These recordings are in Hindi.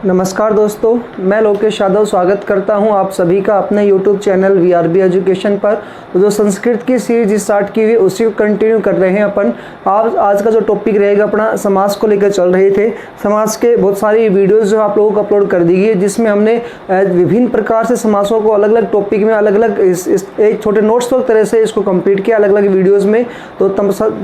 नमस्कार दोस्तों, मैं लोकेश यादव स्वागत करता हूं आप सभी का अपने YouTube चैनल VRB एजुकेशन पर। तो जो संस्कृत की सीरीज स्टार्ट की हुई उसी को कंटिन्यू कर रहे हैं अपन। आज का जो टॉपिक रहेगा अपना समास को लेकर चल रहे थे। समास के बहुत सारी वीडियोस जो आप लोगों को अपलोड कर दी गई, जिसमें हमने विभिन्न प्रकार से समासों को अलग अलग टॉपिक में अलग अलग एक छोटे नोट्स की तरह से इसको कंप्लीट किया अलग अलग वीडियोज़ में। तो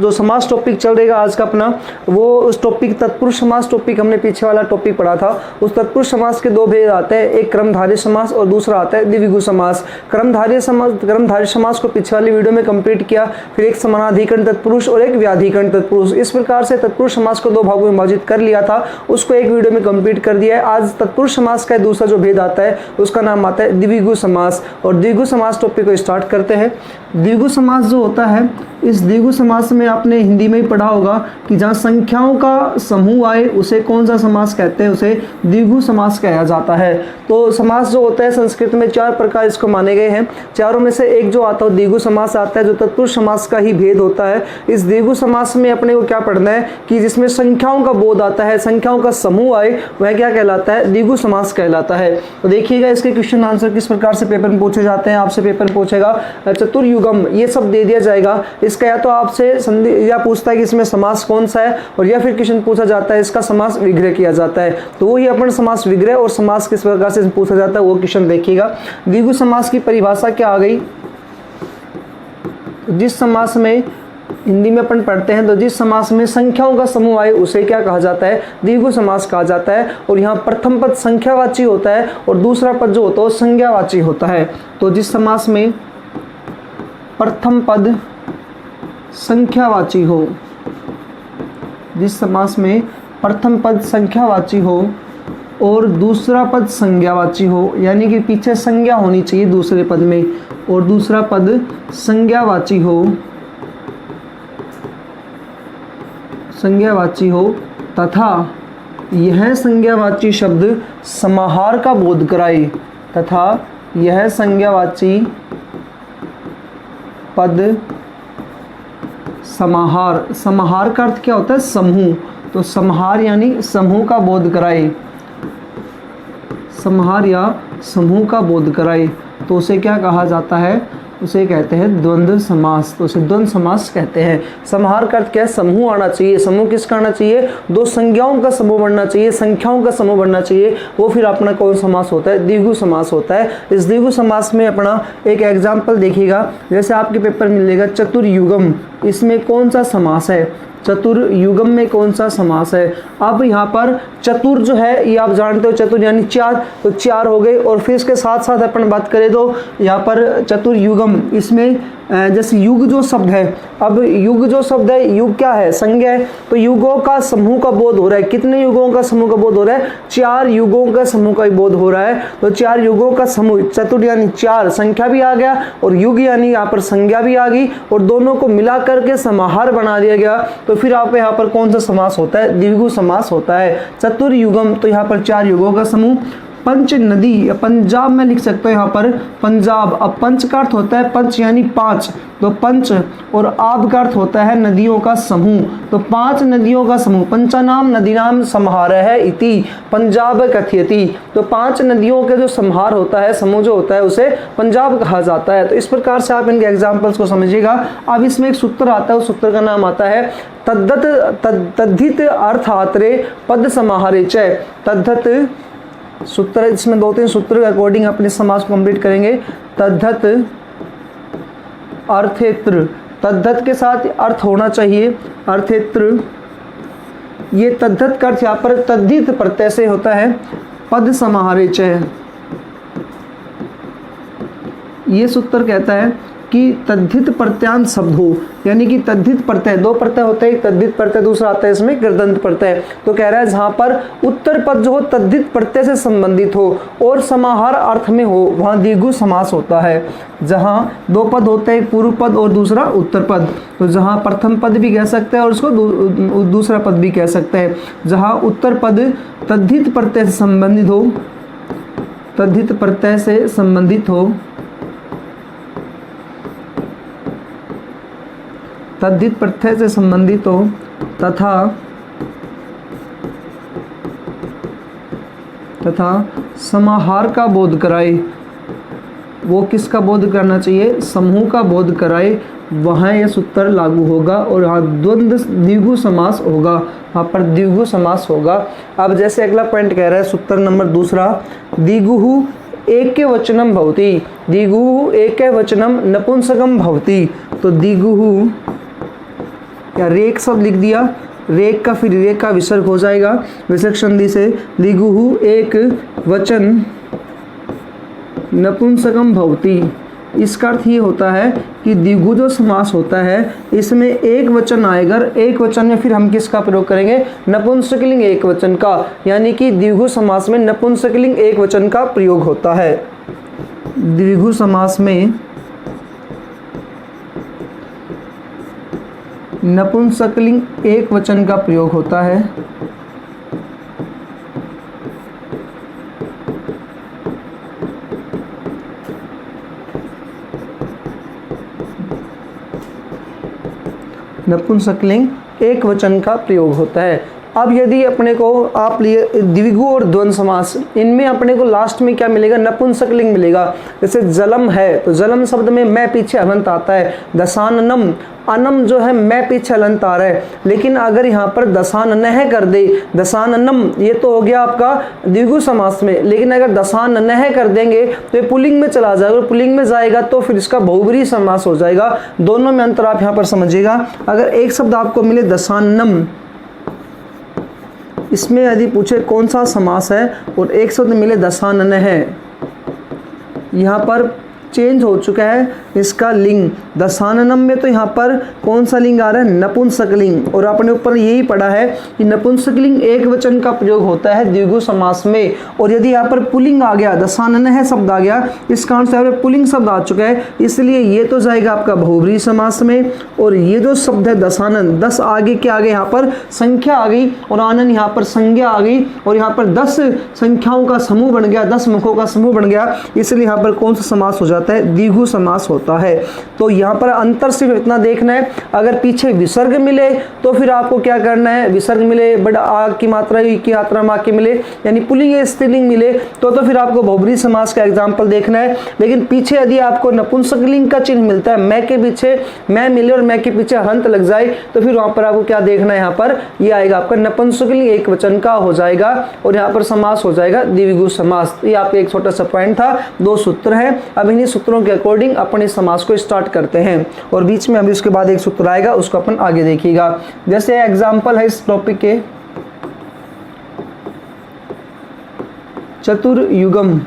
जो समास टॉपिक चल रहेगा आज का अपना, वो उस टॉपिक तत्पुरुष समास टॉपिक हमने पीछे वाला टॉपिक पढ़ा था। उस तत्पुरुष समास के दो भेद आते हैं, एक क्रमधारय समास और दूसरा आता है द्विगु समास। क्रमधारय समास को पिछले वाली वीडियो में कंप्लीट किया, फिर एक समानाधिकरण तत्पुरुष और एक व्याधिकरण तत्पुरुष, इस प्रकार से तत्पुरुष समास को दो भागों में विभाजित कर लिया था, उसको एक वीडियो में कंप्लीट कर दिया है। आज तत्पुरुष समास का दूसरा जो भेद आता है उसका नाम आता है द्विगु समास। और द्विगु समास टॉपिक को स्टार्ट करते हैं। द्विगु समास जो होता है, इस द्विगु समास में आपने हिंदी में ही पढ़ा होगा कि जहाँ संख्याओं का समूह आए उसे कौन सा समास कहते हैं, उसे द्विगु समास कहा जाता है। तो समास जो होता है संस्कृत में चार प्रकार इसको माने गए हैं। चारों में से एक जो आता है द्विगु समास आता है, जो तत्पुरुष समास का ही भेद होता है। इस द्विगु समास में अपने को क्या पढ़ना है कि जिसमें संख्याओं का बोध आता है, संख्याओं का समूह आए, वह क्या कहलाता है, द्विगु समास कहलाता है। तो देखिएगा इसके क्वेश्चन आंसर किस प्रकार से पेपर में पूछे जाते हैं। आपसे पेपर पूछेगा चतुर्युगम, ये सब दे दिया जाएगा। इसका या तो आपसे संधि या पूछता है कि इसमें समास कौन सा है, और या फिर क्वेश्चन पूछा जाता है इसका समास विग्रह किया जाता है। तो वही अपन समास विग्रह और समास किस प्रकार से पूछा जाता है वो क्वेश्चन देखिएगा। द्विगु समास की परिभाषा क्या आ गई, जिस समास में हिंदी में अपन पढ़ते हैं, तो जिस समास में संख्याओं का समूह आए उसे क्या कहा जाता है, द्विगु समास कहा जाता है। और यहाँ प्रथम पद संख्यावाची होता है और दूसरा पद जो होता है संज्ञावाची होता है। तो जिस समास में प्रथम पद संख्यावाची हो, जिस समास में प्रथम पद संख्यावाची हो और दूसरा पद संज्ञावाची हो, यानी कि पीछे संज्ञा होनी चाहिए दूसरे पद में, और दूसरा पद संज्ञावाची हो, तथा यह संज्ञावाची शब्द समाहार का बोध कराए, तथा यह संज्ञावाची पद समाहार का अर्थ क्या होता है, समूह। तो समाहार यानी समूह का बोध कराए, समाहार या समूह का बोध कराए, तो उसे क्या कहा जाता है, उसे कहते हैं द्वंद्व समास। तो उसे द्वंद्व समास कहते हैं। समाहार का अर्थ क्या है, समूह आना चाहिए। समूह किसका आना चाहिए, दो संज्ञाओं का समूह बनना चाहिए, संख्याओं का समूह बनना चाहिए। वो फिर अपना कौन समास होता है, द्विगु समास होता है। इस द्विगु समास में अपना एक एग्जाम्पल देखिएगा, जैसे आपके पेपर में मिलेगा चतुर्युगम, इसमें कौन सा समास है, चतुर्युगम में कौन सा समास है। अब यहाँ पर चतुर जो है ये आप जानते हो, चतुर यानी चार, तो चार हो गए। और फिर इसके साथ साथ अपन बात करें तो यहाँ पर चतुर्युगम, इसमें जैसे युग जो शब्द है, अब युग जो शब्द है, युग क्या है, संज्ञा है। तो युगों का समूह का बोध हो रहा है। कितने युगों का समूह का बोध हो रहा है, चार युगों का समूह का बोध हो रहा है। तो चार युगों का समूह, चतुर यानी चार, संख्या भी आ गया, और युग यानी यहाँ पर संज्ञा भी आ गई, और दोनों को मिला करके समाहार बना दिया गया। तो फिर आप यहाँ पर कौन सा समास होता है, द्विगु समास होता है। चतुर्युगम, तो यहाँ पर चार युगों का समूह। पंच नदी, पंजाब में लिख सकते हो यहाँ पर पंजाब। अब पंच का अर्थ होता है पंच यानी पांच, तो पंच, और आब का अर्थ होता है नदियों का समूह। तो पांच नदियों का समूह, पंचानाम नदीनाम समाहारः इति पंजाब कथयति। तो पांच नदियों के जो समाहार होता है, समूह जो होता है, उसे पंजाब कहा जाता है। तो इस प्रकार से आप इनके एग्जाम्पल्स को समझिएगा। अब इसमें एक सूत्र आता है, उस सूत्र का नाम आता है तद्धित अर्थात्रे पद समाहारे च। तद्धित सूत्र, इसमें दो तीन सूत्र के अकॉर्डिंग अपने समास को कंप्लीट करेंगे। तद्धित अर्थेत्र, तद्धित के साथ अर्थ होना चाहिए, अर्थेत्र। ये तद्धित का अर्थ यहाँ पर तद्धित प्रत्यय से होता है, पद समाहारे च। ये सूत्र कहता है कि तद्धित प्रत्यांत शब्द हो, यानी कि तद्धित प्रत्यय, दो प्रत्यय होते हैं, एक तद्धित प्रत्यय, दूसरा आता है इसमें कृदंत प्रत्यय। तो कह रहा है जहां पर उत्तर पद जो हो तद्धित प्रत्यय से संबंधित हो और समाहार अर्थ में हो, वहां द्विगु समास होता है। जहां दो पद होते हैं, एक पूर्व पद और दूसरा उत्तर पद, तो जहां प्रथम पद भी कह सकते हैं और उसको दूसरा पद भी कह सकते हैं। जहां उत्तर पद तद्धित प्रत्यय से संबंधित हो, तद्धित प्रत्यय से संबंधित हो, तद्धित प्रत्यय से संबंधित हो, तथा तथा समाहार का बोध कराए, वो किसका बोध करना चाहिए, समूह का बोध कराए, वहाँ यह सूत्र लागू होगा और यहाँ द्वंद्व द्विगु समास होगा, वहाँ पर द्विगु समास होगा। अब जैसे अगला पॉइंट कह रहा है सूत्र नंबर दूसरा, द्विगुः एकवचनम भवति, द्विगुः एकवचनम नपुंसकम भवति। तो द्विगुः या रेक शब्द लिख दिया, रेक का फिर रेक का विसर्ग हो जाएगा विसर्ग संधि से, द्विगुः एक वचन नपुंसकम भवति। इसका अर्थ ये होता है कि द्विगु जो समास होता है इसमें एक वचन आएगा, एक वचन में फिर हम किसका प्रयोग करेंगे, नपुंसकलिंग एक वचन का, यानी कि द्विगु समास में नपुंसकलिंग एक वचन का प्रयोग होता है। द्विगु समास में नपुंसकलिंग एक वचन का प्रयोग होता है। नपुंसकलिंग एक वचन का प्रयोग होता है। अब यदि अपने को आप लिए द्विगु और द्वंद्व समास, इनमें अपने को लास्ट में क्या मिलेगा, नपुंसकलिंग मिलेगा। जैसे जलम है तो जलम शब्द में मैं पीछे हलंत आता है, दशाननम, अनम जो है मैं पीछे हलंत आ रहा है, लेकिन अगर यहाँ पर दशाननह कर दे, दशाननम ये तो हो गया आपका द्विगु समास में, लेकिन अगर दशाननह कर देंगे तो ये पुल्लिंग में चला जाएगा, और पुल्लिंग में जाएगा तो फिर इसका बहुब्रीहि समास हो जाएगा। दोनों में अंतर आप यहाँ पर समझिएगा। अगर एक शब्द आपको मिले दशाननम, इसमें यदि पूछे कौन सा समास है, और एक शब्द मिले दशाननह है, यहाँ पर चेंज हो चुका है इसका लिंग। दशाननम में तो यहाँ पर कौन सा लिंग आ रहा है, नपुंसकलिंग, और आपने ऊपर यही पढ़ा है कि नपुंसकलिंग एक वचन का प्रयोग होता है द्विगु समास में। और यदि यहाँ पर पुल्लिंग आ गया, दशाननह शब्द आ गया, इस कारण से यहाँ पर पुल्लिंग शब्द आ चुका है, इसलिए ये तो जाएगा आपका बहुब्रीहि समास में। और ये जो शब्द है दशानन, 10 आगे के आगे यहाँ पर संख्या आ गई, और आनंद यहाँ पर संज्ञा आ गई, और यहाँ पर 10 संख्याओं का समूह बन गया, 10 मुखों का समूह बन गया, इसलिए यहाँ पर कौन सा समास हो जाता है, द्विगु समास होता है। तो यहाँ पर अंतर सिर्फ इतना देखना है, अगर पीछे विसर्ग मिले तो फिर आपको क्या करना है, विसर्ग मिले बड़ा आ की मात्रा की मात्रा मा की मिले, यानी पुल्लिंग या स्त्रीलिंग मिले तो फिर आपको बहुब्रीहि समास का एग्जाम्पल देखना है। लेकिन पीछे यदि आपको नपुंसकलिंग का चिन्ह मिलता है, मैं के पीछे मैं मिले और मैं के पीछे हंत लग जाए, तो फिर वहां पर आपको क्या देखना है, यहाँ पर ये आएगा आपका नपुंसकलिंग एक वचन का हो जाएगा, और यहाँ पर समास हो जाएगा द्विगु समास। ये आपका एक छोटा सा पॉइंट था, 2 सूत्र है। अब इन्हीं सूत्रों के अकॉर्डिंग अपन इस समास को स्टार्ट करते हैं, और बीच में अभी उसके बाद एक सूत्र आएगा, उसको अपन आगे देखिएगा। जैसे एग्जाम्पल है इस टॉपिक के, चतुर्युगम,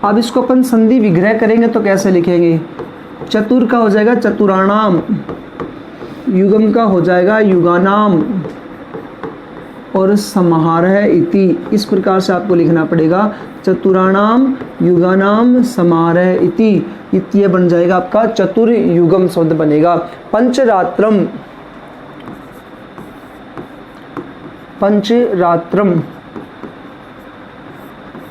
अब इसको अपन संधि विग्रह करेंगे तो कैसे लिखेंगे, चतुर का हो जाएगा चतुराणाम, युगम का हो जाएगा युगानाम, और समाहारः इति, इस प्रकार से आपको लिखना पड़ेगा, चतुराणाम युगानाम समाहारः इति, ये बन जाएगा आपका चतुर्युगम शब्द बनेगा। पंचरात्रम, पंचरात्रम,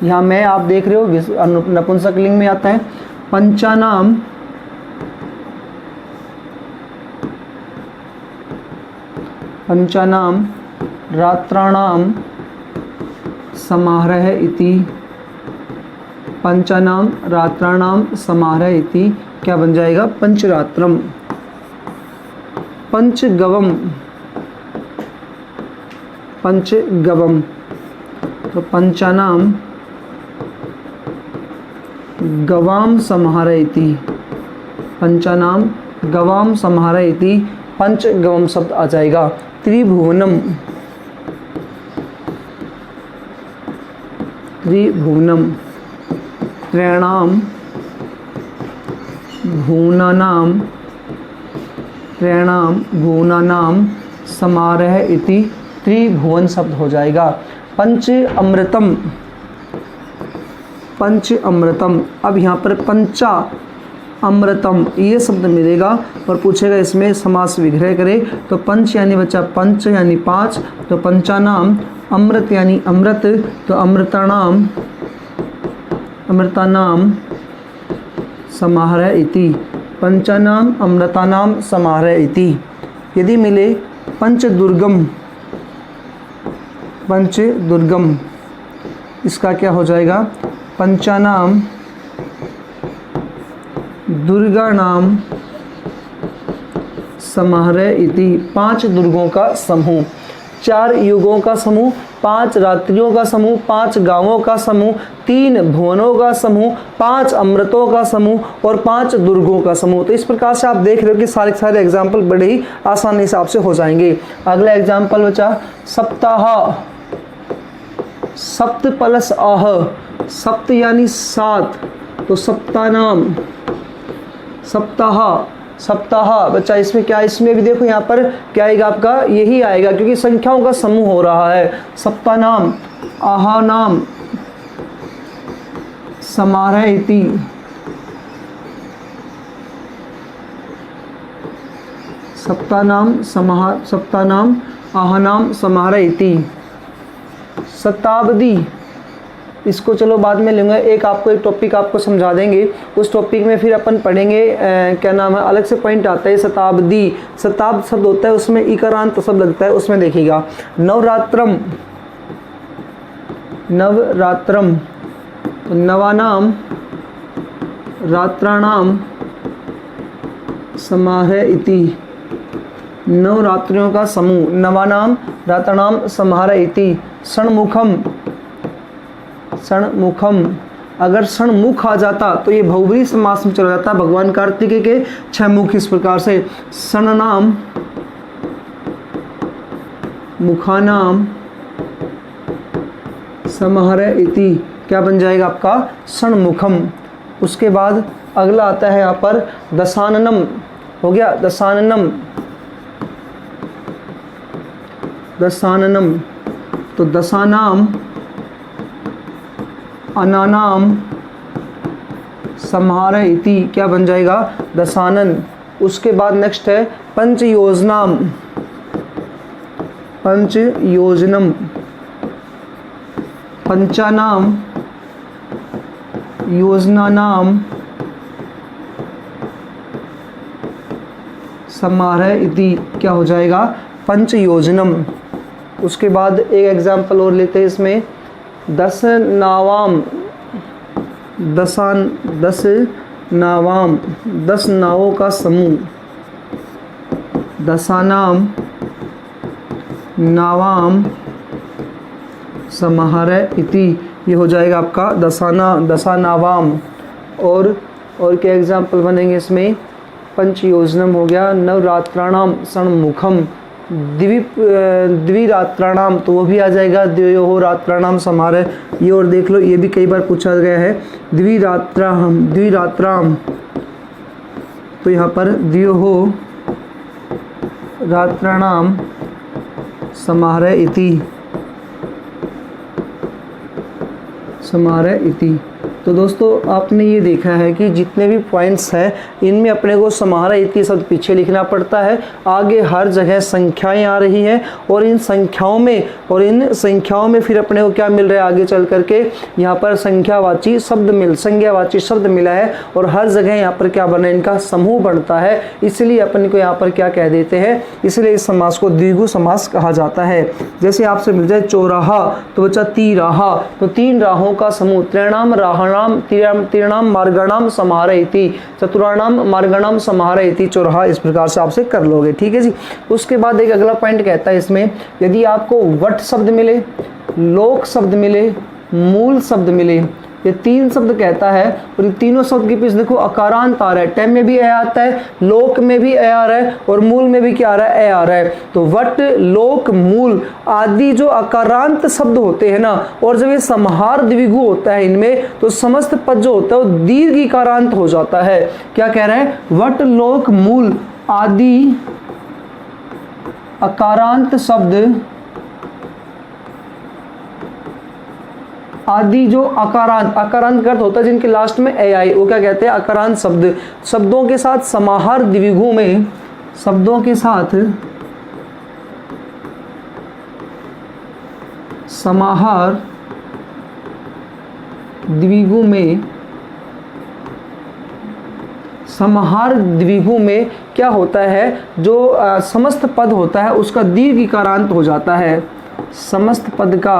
यहाँ मैं आप देख रहे हो नपुंसकलिंग में आता है। पंचानाम, पंचानाम रात्राणाम समाहारः इति, पंचानाम रात्राणाम समाहारः इति क्या बन जाएगा, पंचरात्रम। पंचगवम, पंचगवम, तो पंचानाम गवाम समाहारः इति, पंचानाम गवाम समाहारः इति पंचगवम शब्द आ जाएगा। त्रिभुवनम, त्रिभुवनम, त्रयाणाम भुवनानाम, त्रयाणाम भुवनानाम समाहारः इति त्रिभुवन शब्द हो जाएगा। पंच अमृतम, पंच अमृतम, अब यहाँ पर पंचा अमृतम ये शब्द मिलेगा, और पूछेगा इसमें समास विग्रह करे, तो पंच यानी बच्चा पंच यानी 5, तो पंचानाम, अमृत यानी अमृत, तो अमृतानाम, अमृतानाम समाहारः इति, पंचानाम अमृतानाम समाहारः इति। यदि मिले पंचदुर्गम, पंचदुर्गम, इसका क्या हो जाएगा? पंचानाम दुर्गाणाम समाहरः इति। 5 दुर्गों का समूह, 4 युगों का समूह, 5 रात्रियों का समूह, 5 गांवों का समूह, 3 भुवनों का समूह, 5 अमृतों का समूह और 5 दुर्गों का समूह। तो इस प्रकार से आप देख रहे हो कि सारे सारे एग्जाम्पल बड़े ही आसानी से आपसे हो जाएंगे। अगला एग्जाम्पल बचा सप्ताह, सप्त प्लस आह, सप्त यानी 7, तो सप्तानाम, सप्ताह, सप्ताह बच्चा इसमें क्या, इसमें भी देखो यहाँ पर क्या आएगा आपका, यही आएगा क्योंकि संख्याओं का समूह हो रहा है। सप्तानाम आहानाम समाहरः इति। सप्तानाम आहानाम समाहरः इति। शताब्दी, इसको चलो बाद में लेंगे, एक टॉपिक आपको समझा देंगे, उस टॉपिक में फिर अपन पढ़ेंगे क्या नाम है, अलग से पॉइंट आता है शताब्दी। शताब्द शब्द होता है उसमें इकारांत शब्द लगता है, उसमें देखिएगा। नवरात्रम, नवरात्रम, तो नवानाम रात्राणाम समाहरः इति। नवरात्रियों का समूह, नवानाम रात्राणाम समाहरः इति। षण्मुखम, षण्मुखम, अगर षण्मुख आ जाता तो ये बहुव्रीहि समास में चला जाता, भगवान कार्तिकेय के 6 मुख। इस प्रकार से षण्णाम मुखानाम समाहरः इति, क्या बन जाएगा आपका? षण्मुखम। उसके बाद अगला आता है यहाँ पर दशाननम, हो गया दशाननम, दशाननम, तो दशानाम अनानाम समाहरः इति, क्या बन जाएगा? दशानन। उसके बाद नेक्स्ट है पंचयोजनाम, पंचयोजनम, पंचानाम योजनानाम समाहरः इति, क्या हो जाएगा? पंचयोजनम। उसके बाद एक एग्जाम्पल और लेते हैं इसमें, 10 नावाम, 10 नावाम, 10 नावों का समूह, दशानाम नावाम समाहरः इति, ये हो जाएगा आपका दशानावाम। और क्या एग्जाम्पल बनेंगे इसमें? पंचयोजनम हो गया, नवरात्राणाम षण्मुखम, द्विरात्राणाम, तो वो भी आ जाएगा द्वयोः रात्राणाम समाहरः। ये और देख लो, ये भी कई बार पूछा गया है, द्विरात्राम, तो यहाँ पर द्वयोः रात्राणाम समाहरः इति, समाहरः इति। तो दोस्तों आपने ये देखा है कि जितने भी पॉइंट्स हैं इनमें अपने को समाहरः इति शब्द पीछे लिखना पड़ता है, आगे हर जगह संख्याएं आ रही हैं और इन संख्याओं में फिर अपने को क्या मिल रहा है आगे चल करके, यहाँ पर संख्यावाची शब्द मिला है और हर जगह यहाँ पर क्या बना है, इनका समूह बनता है, इसलिए अपन को यहाँ पर क्या कह देते हैं, इसलिए इस समास को द्विगु समास कहा जाता है। जैसे आपसे मिल जाए चौराहा, तो बच्चा तिराहा, तो 3 राहों का समूह, त्रयाणाम राहाणाम तीर्णाम मार्गाणाम समाहरः इति, चतुराणाम मार्गाणाम समाहरः इति, चौराहा। इस प्रकार से आपसे कर लोगे, ठीक है जी। उसके बाद एक अगला पॉइंट कहता है इसमें, यदि आपको वट शब्द मिले, लोक शब्द मिले, मूल शब्द मिले, ये 3 शब्द कहता है और इन तीनों शब्द के पीछे देखो अकारांत आ रहा है, टेम में भी ए आता है, लोक में भी ए आ रहा है और मूल में भी क्या आ रहा है, ए आ रहा है। तो वट, लोक, मूल आदि जो अकारांत शब्द होते हैं ना, और जब ये समाहार द्विगु होता है इनमें, तो समस्त पद जो होता है वो दीर्घ इकारांत हो जाता है। क्या कह रहे हैं? वट, लोक, मूल आदि अकारांत शब्द, आदि जो अकारांत का अर्थ होता है जिनके लास्ट में ए आई, वो क्या कहते हैं? अकारांत शब्द। शब्दों के साथ समाहार द्विगु में, शब्दों के साथ समाहार द्विगु में, समाहार द्विगु में क्या होता है, जो समस्त पद होता है उसका दीर्घ इकारांत हो जाता है। समस्त पद का,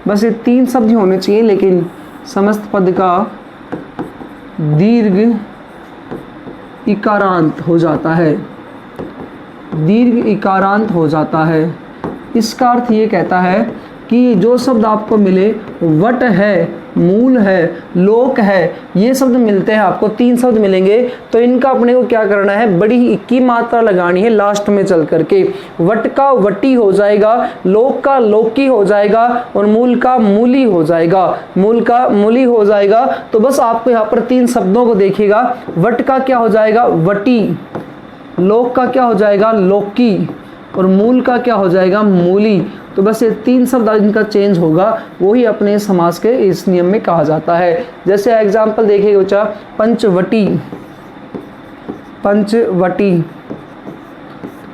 बस ये 3 शब्द ही होने चाहिए, लेकिन समस्त पद का दीर्घ इकारांत हो जाता है। दीर्घ इकारांत हो जाता है। इसका अर्थ ये कहता है कि जो शब्द आपको मिले, वट है, मूल है, लोक है, ये शब्द मिलते हैं आपको, 3 शब्द मिलेंगे, तो इनका अपने को क्या करना है, बड़ी ही की मात्रा लगानी है लास्ट में चल करके। वट का वटी हो जाएगा, लोक का लोकी हो जाएगा, और मूल का मूली हो जाएगा। मूल का मूली हो जाएगा। तो बस आपको यहाँ पर 3 शब्दों को देखिएगा। वट का क्या हो जाएगा, वटी, लोक का क्या हो जाएगा, लोकी, और मूल का क्या हो जाएगा, मूली। तो बस ये 3 शब्द इनका चेंज होगा, वही अपने समास के इस नियम में कहा जाता है। जैसे एग्जाम्पल देखिए बच्चा, पंचवटी। पंचवटी,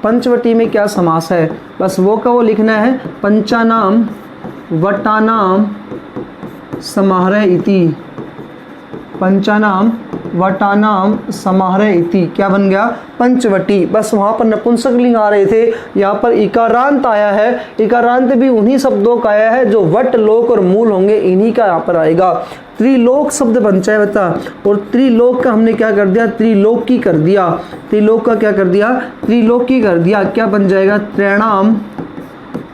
पंचवटी में क्या समास है, बस वो का वो लिखना है। पंचानाम वटानाम समाहरय इति। पंचानाम वटानाम समाहरय इति क्या बन गया, पंचवटी। बस वहाँ पर नपुंसकलिंग आ रहे थे, यहाँ पर इकारांत आया है। इकारांत भी उन्हीं शब्दों का आया है जो वट, लोक और मूल होंगे, इन्हीं का यहाँ पर आएगा। त्रिलोक शब्द बन जाए बता, और त्रिलोक का हमने क्या कर दिया, त्रिलोकी कर दिया। त्रिलोक का क्या कर दिया, त्रिलोकी कर दिया। क्या बन जाएगा, त्रैणाम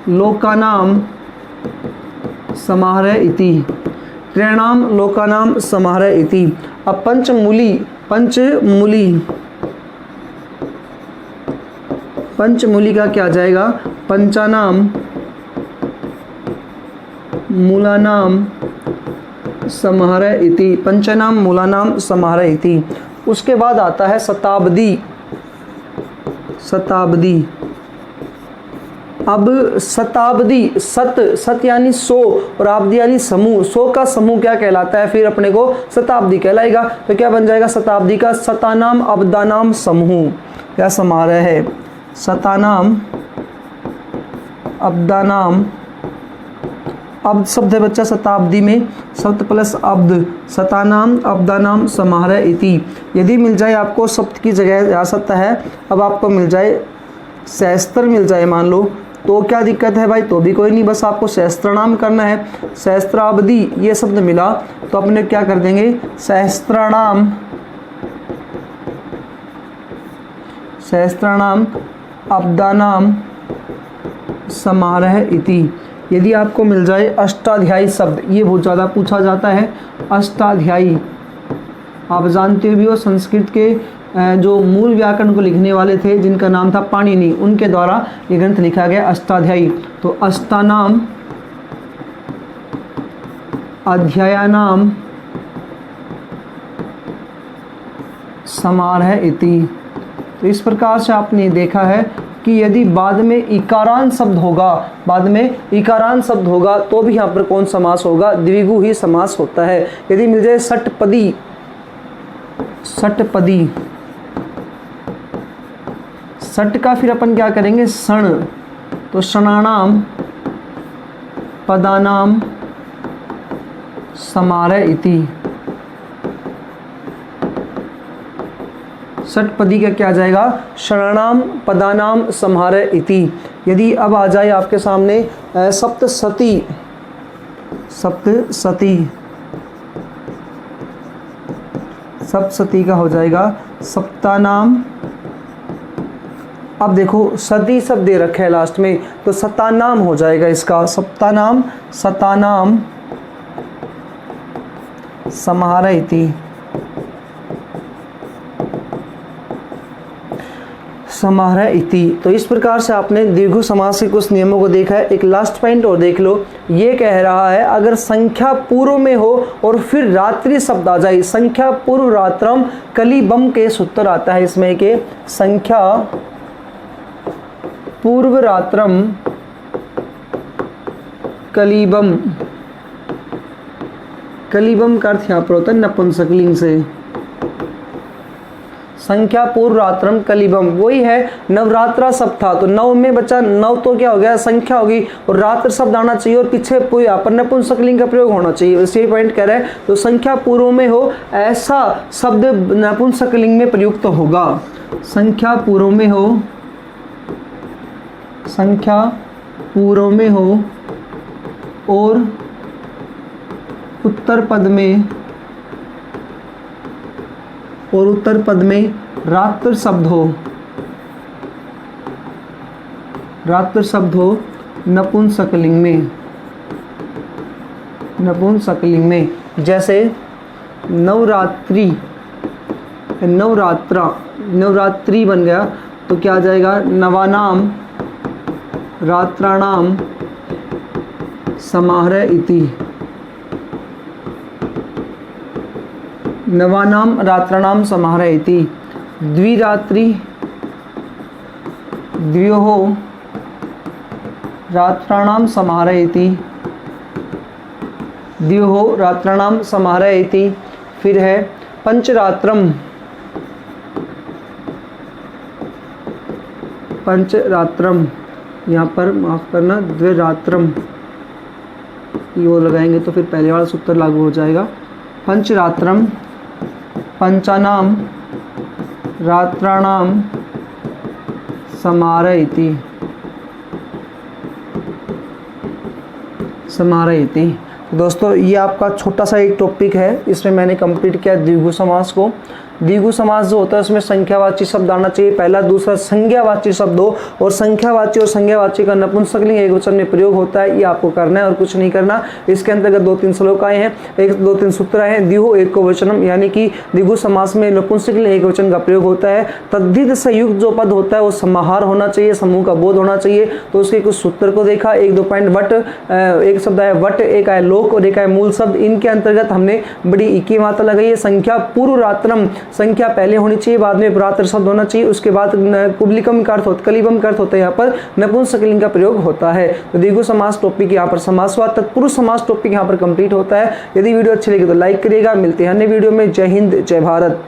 लोकानाम समाहरय इति। त्रैणाम लोकानाम समाहरय इति। अब पंचमूली, पंचमूली, पंचमूली का क्या आ जाएगा, पंचानाम मूलानाम समाहरय इति। पंचानाम मूलानाम समाहरय इति। उसके बाद आता है शताब्दी। शताब्दी, अब शताब्दी, सत, सत यानी 100 और आब्दी यानी समूह। 100 का समूह क्या कहलाता है, फिर अपने को शताब्दी कहलाएगा। तो क्या बन जाएगा शताब्दी का, शतानाम अब्दानाम समूह। क्या समाहरय है, शतानाम अब्दानाम। अब्द शब्द है बच्चा शताब्दी में, शब्द प्लस अब्द, शतानाम अब्दानाम समाहरय इति। यदि मिल जाए आपको शब्द की जगह आ सकता है, अब आपको मिल जाए सहस्त्र मिल जाए मान लो, तो क्या दिक्कत है भाई, तो भी कोई नहीं, बस आपको सहस्त्रनाम करना है। सहस्त्राब्दी ये शब्द मिला तो अपने क्या कर देंगे, सहस्त्रनाम, सहस्त्रनाम अब्दानाम समाहरय इति। यदि आपको मिल जाए अष्टाध्यायी शब्द, ये बहुत ज़्यादा पूछा जाता है। अष्टाध्यायी आप जानते हो भी हो, संस्कृत के जो मूल व्याकरण को लिखने वाले थे जिनका नाम था पाणिनि, उनके द्वारा ये ग्रंथ लिखा गया अष्टाध्यायी। तो अष्टानाम अध्यायानाम समाहरय इति। तो इस प्रकार से आपने देखा है कि यदि बाद में इकारांत शब्द होगा, बाद में इकारांत शब्द होगा तो भी यहाँ पर कौन समास होगा, द्विगु ही समास होता है। यदि मिल जाए षटपदी, षटपदी, षट का फिर अपन क्या करेंगे, षण, तो षणानाम पदानाम समाहरय इति। षटपदी का क्या आ जाएगा, षणानाम पदानाम समाहरय इति। यदि अब आ जाए आपके सामने सप्तशती, सप्तशती, सप्तशती का हो जाएगा सप्तानाम। अब देखो सती शब्द दे रखे है लास्ट में, तो सतानाम हो जाएगा इसका, सप्तानाम, सतानाम समाहरय इति। समाहरय इति। तो इस प्रकार से आपने दीर्घ समास के कुछ नियमों को देखा है। एक लास्ट पॉइंट और देख लो, ये कह रहा है अगर संख्या पूर्व में हो और फिर रात्रि शब्द आ जाए, संख्या पूर्व रात्रम कलिबम के सूत्र आता है इसमें के, संख्या पूर्व रात्रम कलिबम। कलिबम का अर्थ यहाँ पर होता है नपुंसकलिंग से, संख्या पूर्व रात्रम कलिबम, वही है नवरात्रा शब्द था, तो नव में बच्चा नव तो क्या हो गया, संख्या होगी, और रात्र शब्द आना चाहिए और पीछे पूरी पर नपुंसकलिंग का प्रयोग होना चाहिए। इसी पॉइंट कह रहे हैं, तो संख्या पूर्व में हो ऐसा शब्द नपुंसकलिंग में प्रयुक्त होगा। संख्या पूर्व में हो, संख्या पूर्व में हो और उत्तर पद में, और उत्तर पद में रात्र शब्द हो, रात्र शब्द हो नपुंसकलिंग में, नपुंसकलिंग में। जैसे नवरात्रि, नवरात्रा, नवरात्रि बन गया तो क्या आ जाएगा, नवानाम रात्राणाम समाहरः इति, नवानाम रात्राणाम समाहरः इति। द्विरात्रि, द्वयोः रात्राणाम समाहरः इति, द्वयोः रात्राणाम समाहरः इति। फिर है पंचरात्रम, पंचरात्रम, यहाँ पर माफ करना द्विरात्रम, ये वो लगाएंगे तो फिर पहले वाला सूत्र लागू हो जाएगा। पंचरात्रम पंचानाम रात्राणाम समाहरः इति, समाहरः इति। दोस्तों ये आपका छोटा सा एक टॉपिक है, इसमें मैंने कंप्लीट किया द्विगु समास को। द्विगु समास जो होता है उसमें संख्यावाची शब्द आना चाहिए पहला, दूसरा संज्ञावाची शब्द हो, और संख्यावाची और संज्ञावाची का नपुंसकलिंग एकवचन में प्रयोग होता है, ये आपको करना है और कुछ नहीं करना। इसके अंतर्गत 2-3 श्लोक आए हैं, 2-3 सूत्र आए हैं। द्विगु एकवचनम, यानी कि द्विगु समास में नपुंसकलिंग एकवचन का प्रयोग होता है। तद्धित संयुक्त जो पद होता है वो समाहार होना चाहिए, समूह का बोध होना चाहिए। तो उसके कुछ सूत्र को देखा, 1-2 पॉइंट वट, एक शब्द है वट, एक है लोक और एक है मूल शब्द। इनके अंतर्गत हमने बड़ी इकी मात्रा लगाई है। संख्या पूर्व रात्रम, संख्या पहले होनी चाहिए, बाद में प्रातर शब्द होना चाहिए। उसके बाद कुबलिकम का अर्थ होता, कलिबम का अर्थ होता है, यहाँ पर नपुंसकलिंग का प्रयोग होता है। तो द्विगु समास टॉपिक यहाँ पर समास हुआ। तत्पुरुष समास टॉपिक यहाँ पर कंप्लीट होता है। यदि वीडियो अच्छी लगी तो लाइक करिएगा। मिलते हैं अन्य वीडियो में। जय हिंद, जय भारत।